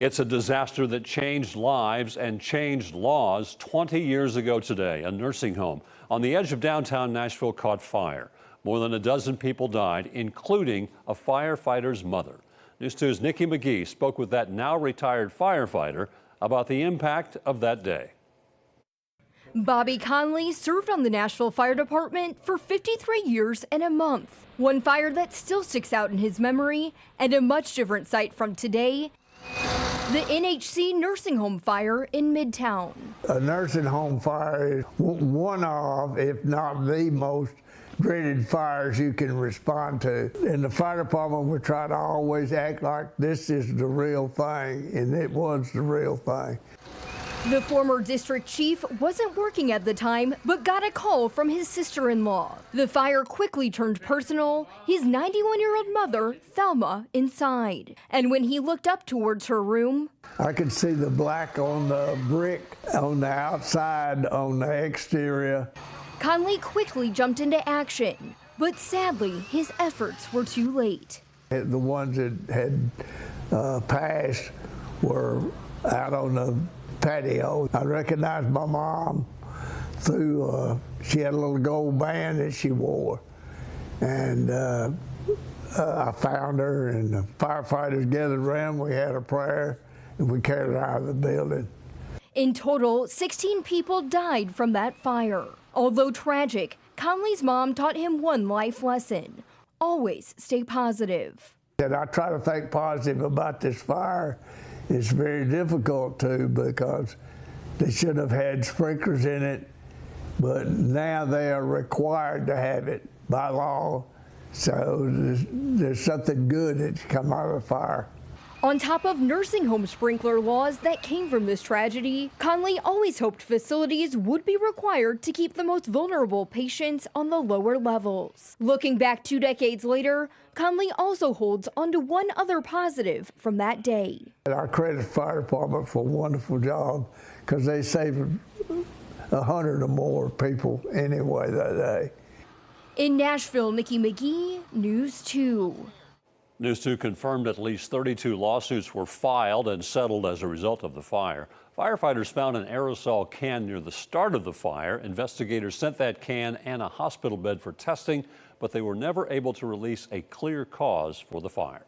It's a disaster that changed lives and changed laws. 20 years ago today, a nursing home on the edge of downtown Nashville caught fire. More than a dozen people died, including a firefighter's mother. News 2's Nikki McGee spoke with that now retired firefighter about the impact of that day. Bobby Conley served on the Nashville Fire Department for 53 years and a month. One fire that still sticks out in his memory, and a much different sight from today, the NHC nursing home fire in Midtown. A nursing home fire is one of, if not the most dreaded fires you can respond to. In the fire department, we try to always act like this is the real thing, and it was the real thing. The former district chief wasn't working at the time, but got a call from his sister-in-law. The fire quickly turned personal, his 91-year-old mother, Thelma, inside. And when he looked up towards her room, I could see the black on the brick, on the outside, on the exterior. Conley quickly jumped into action, but sadly, his efforts were too late. The ones that had passed were out on the patio. I recognized my mom through, she had a little gold band that she wore. And I found her, and the firefighters gathered around. We had a prayer, and we carried her out of the building. In total, 16 people died from that fire. Although tragic, Conley's mom taught him one life lesson: always stay positive. And I try to think positive about this fire. It's very difficult to, because they should have had sprinklers in it, but now they are required to have it by law. So there's something good that's come out of the fire. On top of nursing home sprinkler laws that came from this tragedy, Conley always hoped facilities would be required to keep the most vulnerable patients on the lower levels. Looking back 2 decades later, Conley also holds onto one other positive from that day. I credit the fire department for a wonderful job, because they saved 100 or more people anyway that day. In Nashville, Nikki McGee, News 2. News 2 confirmed at least 32 lawsuits were filed and settled as a result of the fire. Firefighters found an aerosol can near the start of the fire. Investigators sent that can and a hospital bed for testing, but they were never able to release a clear cause for the fire.